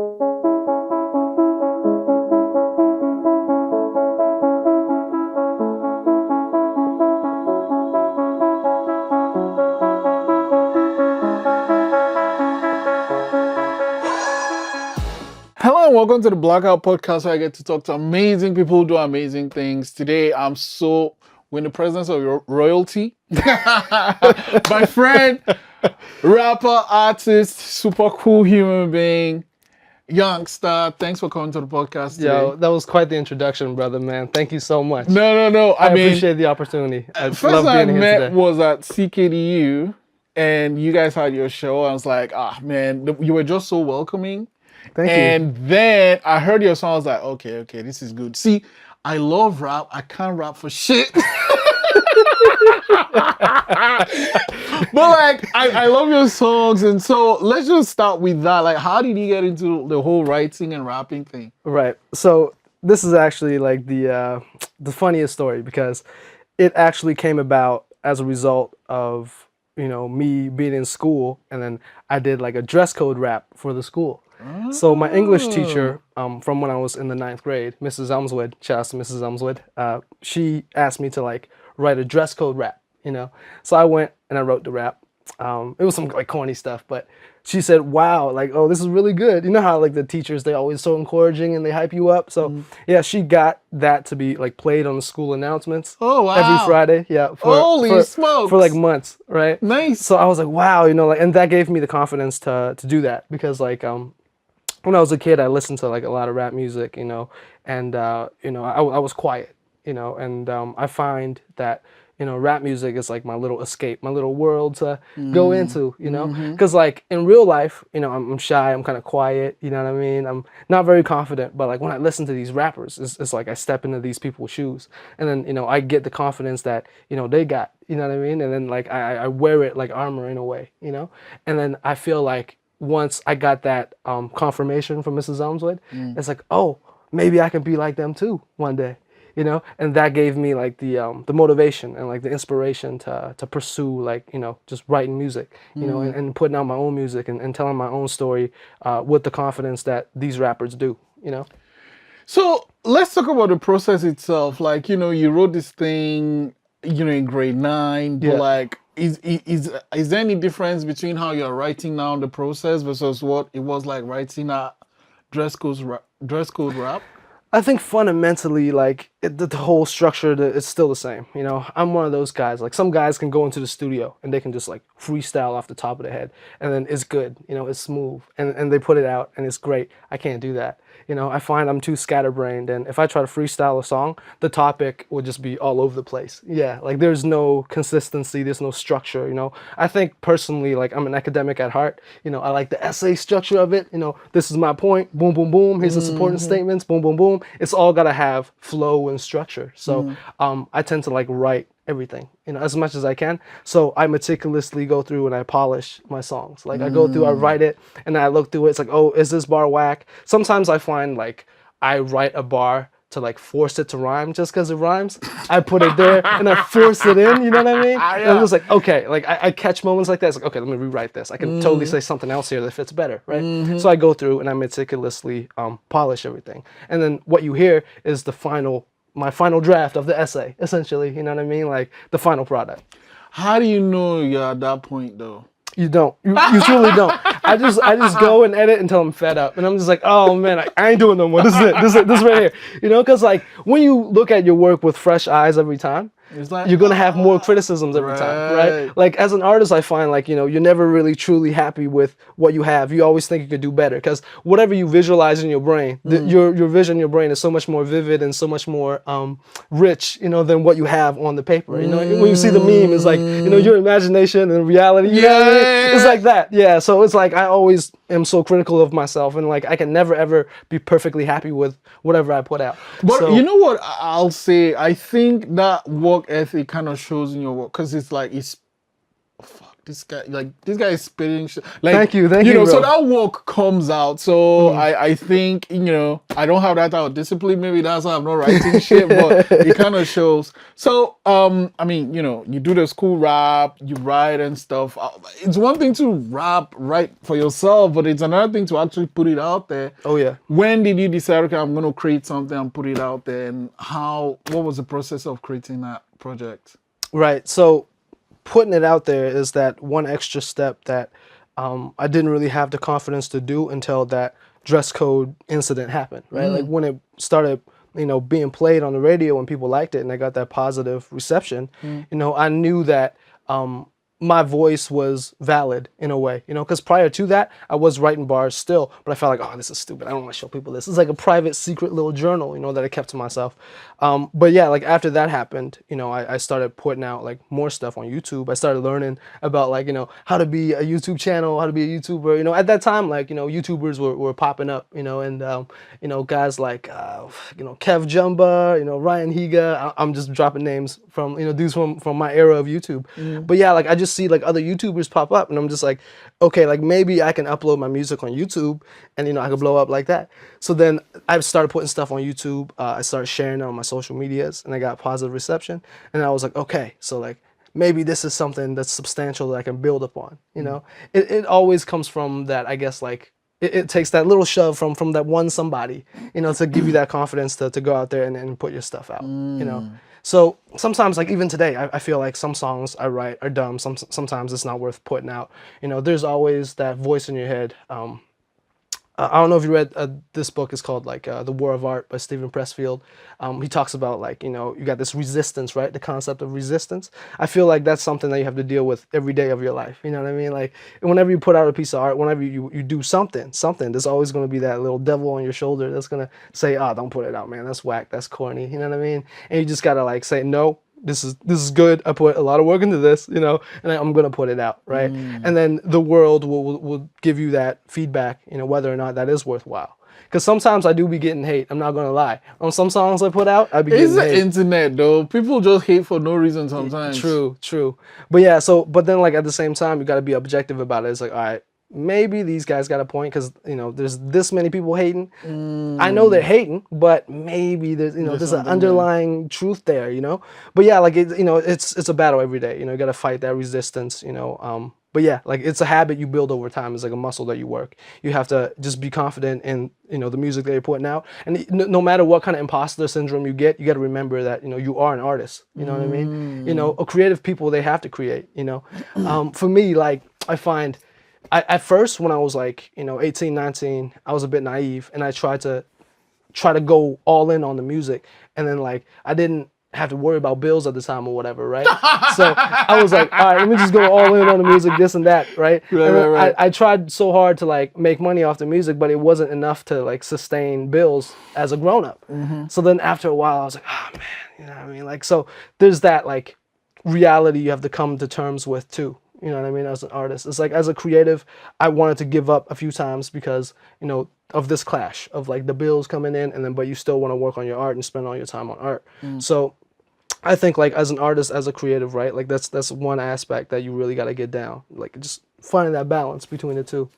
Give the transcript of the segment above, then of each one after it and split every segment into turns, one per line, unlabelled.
Hello and welcome to the Blackout Podcast, where I get to talk to amazing people who do amazing things. Today, we're in the presence of royalty. My friend, rapper, artist, super cool human being, Yangsta. Thanks for coming to the podcast today.
Yo, that was quite the introduction, brother, man. Thank you so much.
No.
I appreciate the opportunity.
First time I met was at CKDU, and you guys had your show. I was like, man, you were just so welcoming.
Thank you.
And then I heard your song. I was like, okay, this is good. See, I love rap. I can't rap for shit. But like, I love your songs. And so let's just start with that. Like, how did you get into the whole writing and rapping thing?
Right. So this is actually like the funniest story, because it actually came about as a result of, me being in school, and then I did like a dress code rap for the school. So my English teacher, from when I was in the 9th grade, Mrs. Elmswood, shout out to Mrs. Elmswood, she asked me to like write a dress code rap, So I went and I wrote the rap. It was some like corny stuff, but she said, wow, like, oh, this is really good. You know how like the teachers, they're always so encouraging and they hype you up. So yeah, she got that to be like played on the school announcements.
Oh, wow.
Every Friday. Yeah.
Holy smokes.
For like months, right?
Nice.
So I was like, wow, and that gave me the confidence to do that, because like, when I was a kid, I listened to like a lot of rap music, and I was quiet, and I find that, rap music is like my little escape, my little world to go into, because like in real life, I'm shy, I'm kind of quiet, you know what I mean? I'm not very confident, but like when I listen to these rappers, it's like I step into these people's shoes, and then, I get the confidence that, they got, you know what I mean? And then like I wear it like armor in a way, and then I feel like once I got that confirmation from Mrs. Elmswood, it's like, oh, maybe I can be like them too one day. And that gave me like the motivation and like the inspiration to pursue like, just writing music, and putting out my own music and telling my own story with the confidence that these rappers do,
So let's talk about the process itself. Like, you wrote this thing, in grade 9, but like, is there any difference between how you're writing now the process versus what it was like writing a dress code rap?
I think fundamentally, like the whole structure, it's still the same. I'm one of those guys. Like some guys can go into the studio and they can just like freestyle off the top of their head, and then it's good. It's smooth, and they put it out and it's great. I can't do that. I find I'm too scatterbrained, and if I try to freestyle a song, the topic would just be all over the place. Yeah, like there's no consistency, there's no structure. I think personally, like I'm an academic at heart. I like the essay structure of it. This is my point. Boom, boom, boom. Here's the supporting statements. Boom, boom, boom. It's all gotta have flow and structure. So I tend to like write everything, as much as I can. So I meticulously go through and I polish my songs. Like I go through, I write it, and I look through it. It's like, oh, is this bar whack? Sometimes I find like I write a bar to like force it to rhyme just because it rhymes. I put it there and I force it in, you know what I mean? Yeah. And it was like, okay, like I catch moments like that. It's like, okay, let me rewrite this. I can totally say something else here that fits better, right? So I go through and I meticulously polish everything. And then what you hear is my final draft of the essay, essentially, you know what I mean? Like the final product.
How do you know you're at that point though?
You don't. You truly don't. I just go and edit until I'm fed up, and I'm just like, oh man, I ain't doing no more. This is it. This right here. Because like when you look at your work with fresh eyes every time, like, you're gonna have more criticisms every time, right? Like as an artist, I find like you're never really truly happy with what you have. You always think you could do better, because whatever you visualize in your brain, your vision in your brain is so much more vivid and so much more rich, than what you have on the paper. When you see the meme, it's like your imagination and reality. You know what I mean? It's like that. Yeah. So it's like I always am so critical of myself, and like I can never ever be perfectly happy with whatever I put out.
But you know what I'll say? I think that work ethic kind of shows in your work, because it's like this guy is spitting shit. Like,
Thank you,
you know,
bro.
so that work comes out. So I think, you know, I don't have that type of discipline. Maybe that's why I'm not writing shit, but it kind of shows. So, I mean, you know, you do the school rap, you write and stuff. It's one thing to write for yourself, but it's another thing to actually put it out there.
Oh yeah.
When did you decide, okay, I'm going to create something and put it out there? And what was the process of creating that project?
Right. So putting it out there is that one extra step that I didn't really have the confidence to do until that dress code incident happened, right? Like when it started, you know, being played on the radio and people liked it and I got that positive reception, you know, I knew that my voice was valid in a way, you know, because prior to that, I was writing bars still, but I felt like, oh, this is stupid. I don't want to show people this. It's like a private, secret little journal, you know, that I kept to myself. But yeah, like after that happened, you know, I started putting out like more stuff on YouTube. I started learning about like, you know, how to be a YouTube channel, how to be a YouTuber. You know, at that time, like, you know, YouTubers were popping up, you know, and, you know, guys like, you know, Kev Jumba, you know, Ryan Higa. I'm just dropping names from, you know, dudes from my era of YouTube. But yeah, like I just see like other YouTubers pop up and I'm just like, okay, like maybe I can upload my music on YouTube and, you know, I could blow up like that. So then I started putting stuff on YouTube. I started sharing it on my social medias and I got positive reception. And I was like, okay, so like maybe this is something that's substantial that I can build upon, you know? It always comes from that, I guess, like, it takes that little shove from that one somebody, you know, to give you that confidence to go out there and put your stuff out, you know? So sometimes, like even today, I feel like some songs I write are dumb. Sometimes it's not worth putting out. You know, there's always that voice in your head. I don't know if you read this book. It's called like The War of Art by Stephen Pressfield. He talks about like, you know, you got this resistance, right? The concept of resistance. I feel like that's something that you have to deal with every day of your life. You know what I mean? Like whenever you put out a piece of art, whenever you do something, there's always going to be that little devil on your shoulder that's going to say, oh, don't put it out, man. That's whack. That's corny. You know what I mean? And you just got to like say, no. This is good. I put a lot of work into this, you know, and I'm gonna put it out, right? And then the world will give you that feedback, you know, whether or not that is worthwhile. Because sometimes I do be getting hate. I'm not gonna lie. On some songs I put out, I be getting hate.
It's the internet, though. People just hate for no reason sometimes.
True. But yeah, but then like at the same time, you gotta be objective about it. It's like, all right, maybe these guys got a point because, you know, there's this many people hating. I know they're hating, but maybe there's, you know, there's an underlying truth there, you know. But yeah, like you know, it's a battle every day. You know, you got to fight that resistance, you know. But yeah, like it's a habit you build over time. It's like a muscle that you work. You have to just be confident in, you know, the music that you're putting out. And no matter what kind of imposter syndrome you get, you got to remember that, you know, you are an artist. You know what I mean? You know, creative people, they have to create, you know. For me, like I find at first when I was like, you know, 18, 19, I was a bit naive and I tried to go all in on the music. And then like, I didn't have to worry about bills at the time or whatever, right? So I was like, all right, let me just go all in on the music, this and that, right? Right. I tried so hard to like make money off the music, but it wasn't enough to like sustain bills as a grown up. So then after a while I was like, oh man, you know what I mean? Like, so there's that like reality you have to come to terms with too. You know what I mean? As an artist, it's like as a creative, I wanted to give up a few times because, you know, of this clash of like the bills coming in and then, but you still want to work on your art and spend all your time on art. So I think like as an artist, as a creative, right? Like that's one aspect that you really got to get down. Like just finding that balance between the two.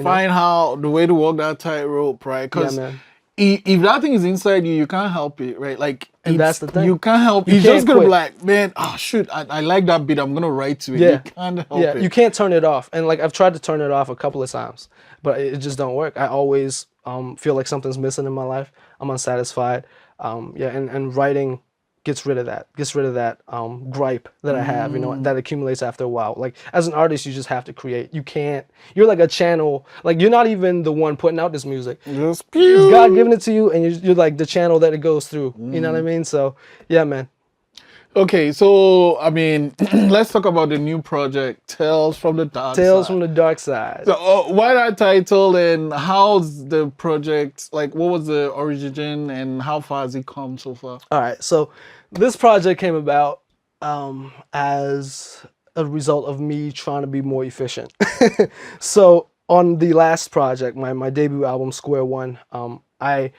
Find how the way to walk that tightrope, right? Because
yeah, man.
If that thing is inside you, you can't help it, right? Like,
and that's the thing.
You can't help it. You're just going to be like, man, oh, shoot, I like that beat. I'm going to write to it.
Yeah.
You can't help it.
You can't turn it off. And, like, I've tried to turn it off a couple of times, but it just don't work. I always feel like something's missing in my life. I'm unsatisfied. And writing gets rid of that gripe that I have, you know, that accumulates after a while. Like as an artist, you just have to create. You're like a channel, like you're not even the one putting out this music. It's God giving it to you and you're like the channel that it goes through. You know what I mean? So yeah, man.
Okay, so I mean, let's talk about the new project, Tales from the Dark Side.
Tales from the Dark Side.
So why that title and how's the project, like what was the origin and how far has it come so far?
All right, so this project came about as a result of me trying to be more efficient. So on the last project, my debut album, Square One, I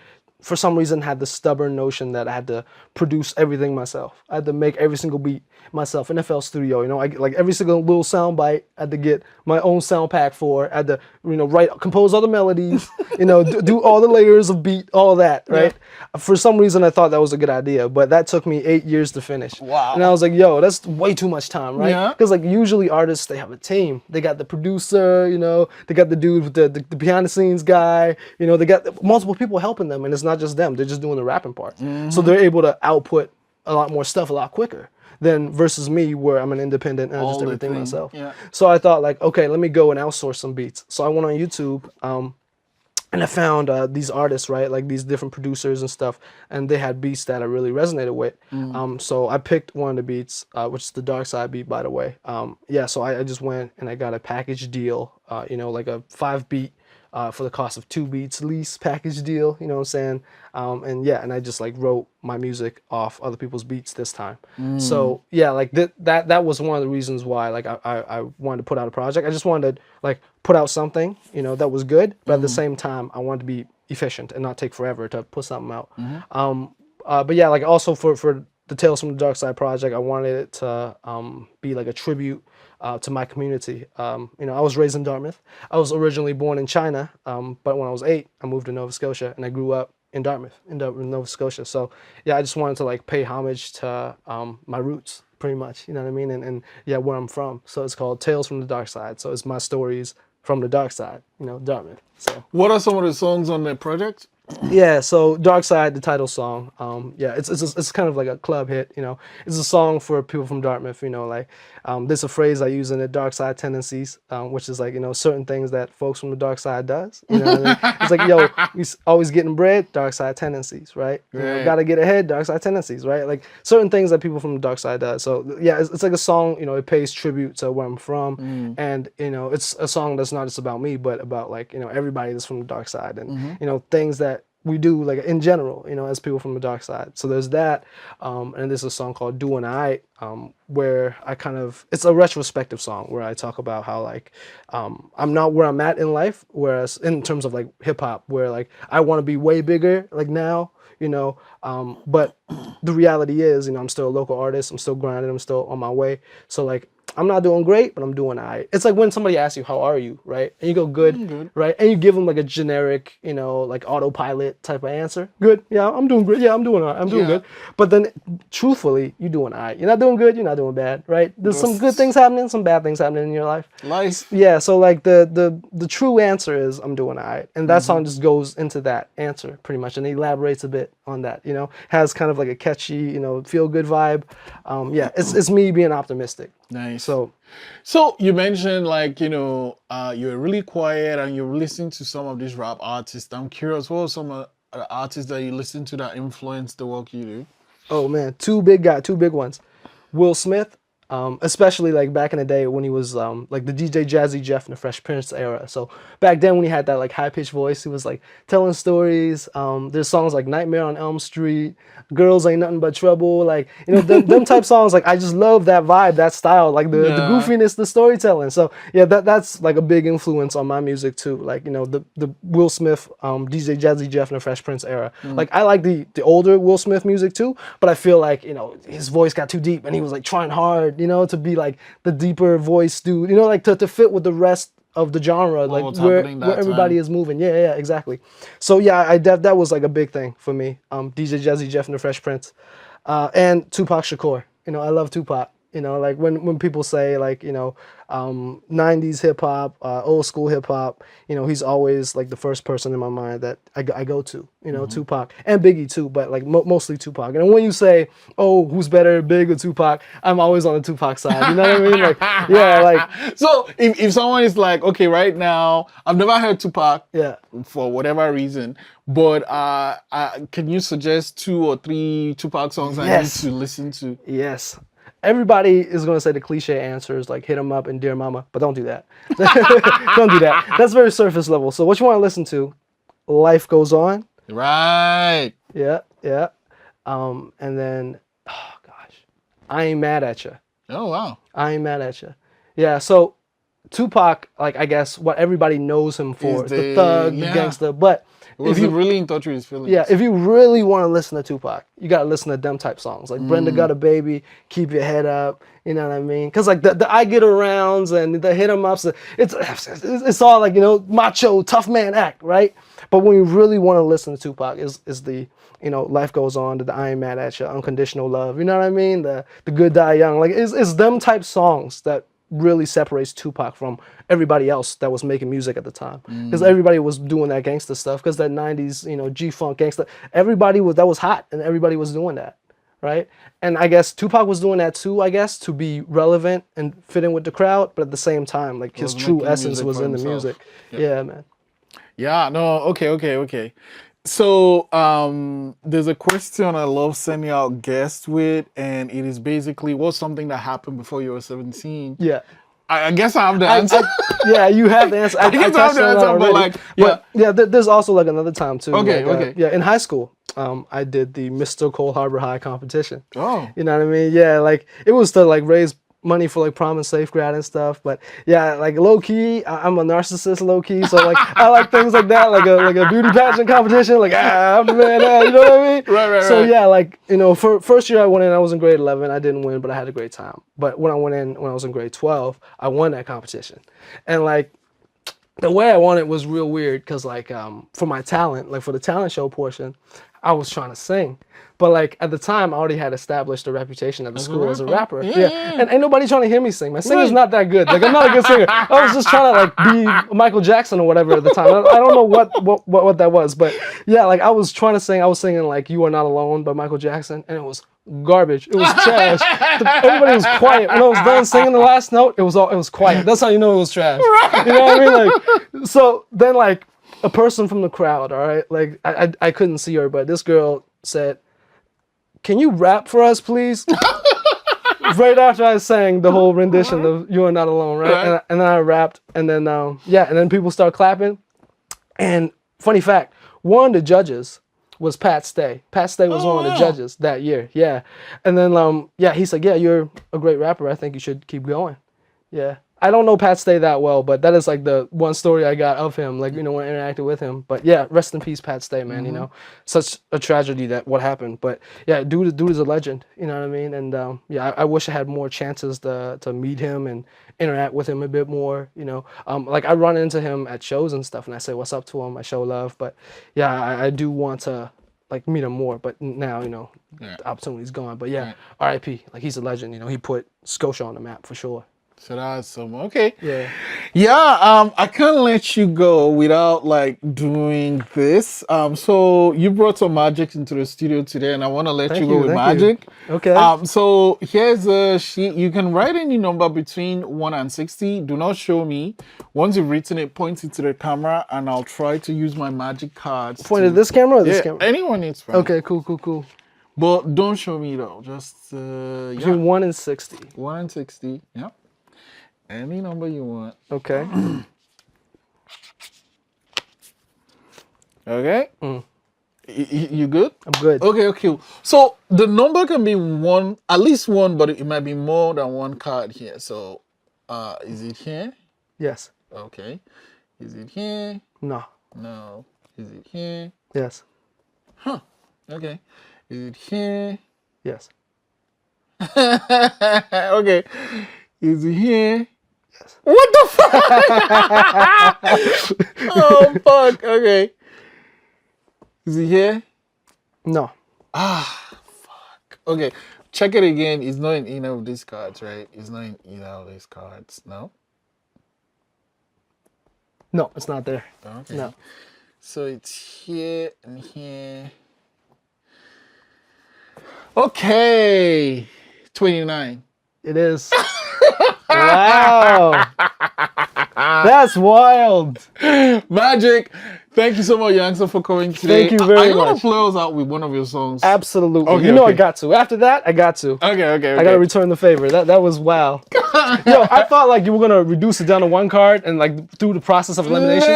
for some reason had the stubborn notion that I had to produce everything myself. I had to make every single beat myself in FL Studio. You know, like every single little sound bite, I had to get my own sound pack for. I had to, you know, compose all the melodies, you know, do all the layers of beat, all that, right? Yeah. For some reason, I thought that was a good idea, but that took me 8 years to finish.
Wow.
And I was like, yo, that's way too much time, right?
Yeah.
Because like usually artists, they have a team. They got the producer, you know, they got the dude with the behind the scenes guy, you know, they got multiple people helping them, and it's not just them. They're just doing the rapping part. So they're able to output a lot more stuff a lot quicker than versus me, where I'm an independent and I just do everything myself. Yeah. So I thought like, okay, let me go and outsource some beats. So I went on YouTube and I found these artists, right, like these different producers and stuff, and they had beats that I really resonated with. So I picked one of the beats, which is the Dark Side beat, by the way. Yeah, so I just went and I got a package deal, you know, like a 5-beat for the cost of 2 beats lease package deal, you know what I'm saying? And yeah, and I just like wrote my music off other people's beats this time. So yeah, like that was one of the reasons why like I wanted to put out a project. I just wanted to like put out something, you know, that was good, but at the same time I wanted to be efficient and not take forever to put something out. But yeah, like also for the Tales from the Dark Side project, I wanted it to be like a tribute to my community. You know, I was raised in Dartmouth. I was originally born in China, but when I was 8, I moved to Nova Scotia, and I grew up in Dartmouth, Nova Scotia. So yeah, I just wanted to like pay homage to my roots, pretty much. You know what I mean? And yeah, where I'm from. So it's called Tales from the Dark Side. So it's my stories from the dark side, you know, Dartmouth. So
what are some of the songs on that project?
Yeah, so Dark Side, the title song, yeah, it's kind of like a club hit, you know. It's a song for people from Dartmouth, you know, like there's a phrase I use in it, dark side tendencies, which is like, you know, certain things that folks from the dark side does, you know what I mean? It's like, yo, we always getting bread, dark side tendencies, right? You know, gotta get ahead, dark side tendencies, right? Like certain things that people from the dark side does. So yeah, it's like a song, you know, it pays tribute to where I'm from, and you know, it's a song that's not just about me, but about like, you know, everybody that's from the dark side, and you know, things that we do like in general, you know, as people from the dark side. So there's that, and there's a song called Doing Aight, where I kind of, it's a retrospective song where I talk about how like I'm not where I'm at in life, whereas in terms of like hip hop, where like I want to be way bigger like now, you know, but the reality is, you know, I'm still a local artist, I'm still grinding, I'm still on my way. So like I'm not doing great, but I'm doing all right. It's like when somebody asks you, how are you, right? And you go, good, right? And you give them like a generic, you know, like autopilot type of answer. Good, yeah, I'm doing great. Yeah, I'm doing all right. I'm doing good. But then truthfully, you're doing all right. You're not doing good, you're not doing bad, right? There's some good things happening, some bad things happening in your life. Yeah, so like the true answer is I'm doing all right. And that song just goes into that answer pretty much, and it elaborates a bit on that, you know, has kind of like a catchy, you know, feel good vibe. Yeah, it's me being optimistic.
Nice. So you mentioned like, you know, you're really quiet and you're listening to some of these rap artists. I'm curious, what are some of the artists that you listen to that influence the work you do?
Oh man, two big ones. Will Smith, especially like back in the day when he was like the DJ Jazzy Jeff in the Fresh Prince era. So back then when he had that like high pitched voice, he was like telling stories. There's songs like Nightmare on Elm Street, Girls Ain't Nothing But Trouble, like, you know, them type songs. Like I just love that vibe, that style, like the goofiness, the storytelling. So yeah, that's like a big influence on my music too. Like, you know, the Will Smith, DJ Jazzy Jeff in the Fresh Prince era. Like I like the older Will Smith music too, but I feel like, you know, his voice got too deep and he was like trying hard, you know, to be like the deeper voice dude, you know, like to fit with the rest of the genre, like where everybody is moving. Yeah, exactly. So yeah, that was like a big thing for me. DJ Jazzy Jeff and the Fresh Prince, and Tupac Shakur. You know, I love Tupac. You know, like when people say like, you know, 90s hip hop, old school hip hop, you know, he's always like the first person in my mind that I go to, you know, Tupac and Biggie too, but like mostly Tupac. And when you say, oh, who's better, Big or Tupac, I'm always on the Tupac side. You know what I mean? Like, yeah, like.
So if someone is like, okay, right now, I've never heard Tupac, for whatever reason, but can you suggest 2 or 3 Tupac songs I need to listen to?
Yes. Everybody is going to say the cliche answers like Hit 'Em Up and Dear Mama, but don't do that. Don't do that. That's very surface level. So what you want to listen to, Life Goes On.
Right.
Yeah. And then, oh gosh, I Ain't Mad at You.
Oh, wow.
I Ain't Mad at You. Yeah, so Tupac, like I guess what everybody knows him for, the thug, the gangster, but
Was he really in touch with his feelings?
Yeah, if you really want to listen to Tupac, you gotta listen to them type songs like Brenda Got a Baby, Keep Your Head Up. You know what I mean? Because like the I Get Arounds and the Hit 'Em Ups, it's all like, you know, macho tough man act, right? But when you really want to listen to Tupac, is the, you know, Life Goes On, the I Ain't Mad at You, Unconditional Love. You know what I mean? The Good Die Young. Like it's them type songs that really separates Tupac from everybody else that was making music at the time, because everybody was doing that gangster stuff, because that 90s, you know, G-funk gangster, everybody that was hot, and everybody was doing that, right? And I guess Tupac was doing that too, I guess, to be relevant and fit in with the crowd, but at the same time, like his true essence was in the music. Yep. Yeah, man.
Yeah, no, okay. So there's a question I love sending out guests with, and it is basically, what's something that happened before you were 17?
Yeah.
I guess I have the answer.
Yeah, you have the answer.
I guess I have the answer, but like,
there's also like another time too.
Okay.
Yeah, in high school, I did the Mr. Cole Harbor High competition.
Oh.
You know what I mean? Yeah, like it was to like raise money for like prom and safe grad and stuff, but yeah, like low key, I'm a narcissist low key, so like I like things like that, like a beauty pageant competition, like I'm the man, you know what I mean?
Right.
So yeah, like, you know, for first year I went in, I was in grade 11, I didn't win, but I had a great time. But when I went in, when I was in grade 12, I won that competition, and like the way I won it was real weird, because like for my talent, like for the talent show portion, I was trying to sing. But like at the time, I already had established a reputation at the school as a rapper. Yeah. And ain't nobody trying to hear me sing. My singing's not that good. Like I'm not a good singer. I was just trying to like be Michael Jackson or whatever at the time. I don't know what that was, but yeah, like I was trying to sing. I was singing like "You Are Not Alone" by Michael Jackson, and it was garbage. It was trash. Everybody was quiet. When I was done singing the last note, it was quiet. That's how you know it was trash. You know what I mean? Like, so then like a person from the crowd, all right, like I couldn't see her, but this girl said, "Can you rap for us, please?" Right after I sang the whole rendition of "You Are Not Alone," right? And then I rapped, and then and then people start clapping. And funny fact, one of the judges was Pat Stay. Pat Stay was one of the judges that year. Yeah. And then he said, "Yeah, you're a great rapper. I think you should keep going." Yeah. I don't know Pat Stay that well, but that is like the one story I got of him, like, you know, when I interacted with him. But yeah, rest in peace, Pat Stay, man. You know, such a tragedy that what happened. But yeah, dude is a legend. You know what I mean? And I wish I had more chances to meet him and interact with him a bit more. You know, like I run into him at shows and stuff, and I say what's up to him. I show love. But yeah, I do want to like meet him more. But now, you know, the opportunity's gone. But yeah, R.I.P. Like he's a legend. You know, he put Scotia on the map for sure.
So that's some okay.
Yeah.
I can't let you go without like doing this. So you brought some magic into the studio today, and I want to let you go with magic.
Okay.
So here's a sheet. You can write any number between 1 and 60. Do not show me. Once you've written it, point it to the camera, and I'll try to use my magic cards.
Point at this camera or this camera?
Anyone is fine.
Okay. Cool.
But don't show me though. Just
between 1 and 60.
1 and 60. Yeah. Any number you want.
Okay.
Okay. You good?
I'm good.
Okay. So the number can be one, at least one, but it might be more than one card here. So, is it here?
Yes.
Okay. Is it here?
No.
No. Is it here?
Yes.
Huh. Okay. Is it here?
Yes.
Okay. Is it here?
Yes.
What the fuck? Oh, fuck. Okay. Is it here?
No.
Fuck. Okay. Check it again. It's not in either of these cards, right? It's not in either of these cards. No?
No, it's not there.
Okay.
No.
So it's here and here. Okay. 29.
It is. Wow. That's wild.
Magic. Thank you so much, Yangsta, for coming today.
Thank you very much.
Are you going to play us out with one of your songs?
Absolutely.
Okay,
you know I got to. After that, I got to.
Okay.
I got to return the favor. That was wow. Yo, I thought like you were going to reduce it down to one card and like through the process of elimination,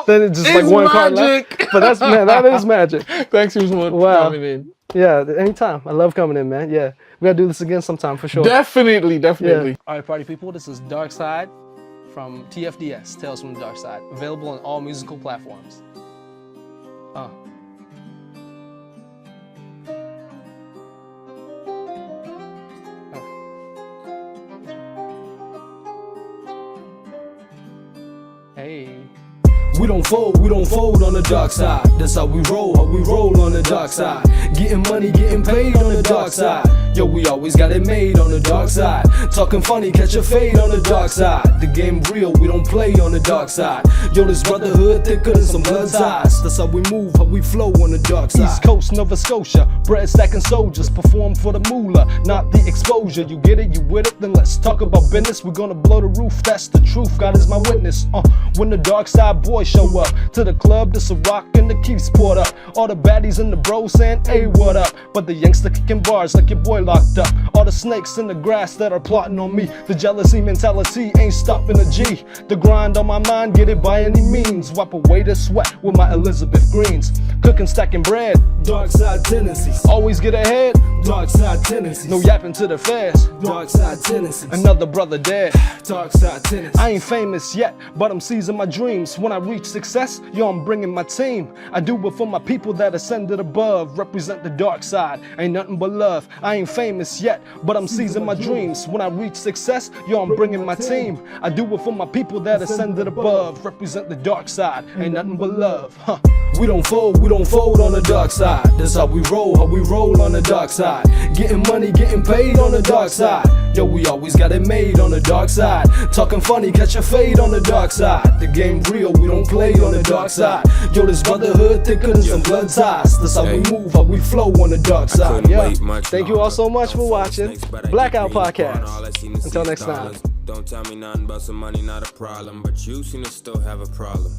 then it's just like one card left. But that is magic.
Thanks so much for coming in.
Yeah, anytime. I love coming in, man. Yeah. We got to do this again sometime for sure.
Definitely.
Yeah. All right, party people. This is Dark Side from TFDS, Tales from the Dark Side. Available on all musical platforms. Hey.
We don't fold on the dark side. That's how we roll on the dark side. Getting money, getting paid on the dark side. Yo, we always got it made on the dark side. Talking funny, catch a fade on the dark side. The game real, we don't play on the dark side. Yo, this brotherhood thicker than some blood ties. That's how we move, how we flow on the dark side.
East Coast, Nova Scotia, bread stacking soldiers, perform for the moolah, not the exposure. You get it, you with it, then let's talk about business. We're gonna blow the roof, that's the truth, God is my witness. When the dark side boys show up to the club, this a rock and the keys poured up. All the baddies and the bros saying, hey, what up? But the youngster kicking bars like your boy locked up. All the snakes in the grass that are plotting on me. The jealousy mentality ain't stopping a G. The grind on my mind, get it by any means. Wipe away the sweat with my Elizabeth greens. Cooking, stacking bread,
Dark side tendencies.
always get ahead.
Dark side tendencies.
No yapping to the fast.
Dark side tendencies.
Another brother dead.
Dark side tendencies.
I ain't famous yet, but I'm seizing my dreams. When I reach success, yo, I'm bringing my team. I do it for my people that ascended above. Represent the dark side, ain't nothing but love. I ain't famous yet, but I'm seizing my dreams. When I reach success, yo, I'm bringing my team. I do it for my people that ascended above. Represent the dark side, ain't nothing but love.
We don't fold on the dark side. That's how we roll on the dark side. Getting money, getting paid on the dark side. Yo, we always got it made on the dark side. Talking funny, catch a fade on the dark side. The game real, we don't play on the dark side. Yo, this brotherhood thicker than some blood ties. That's how we move, how we flow on the dark side.
Yeah. Thank you all so much for watching Blackout Podcast. Until next time.
Don't tell me nothing about some money, not a problem. But you seem to still have a problem.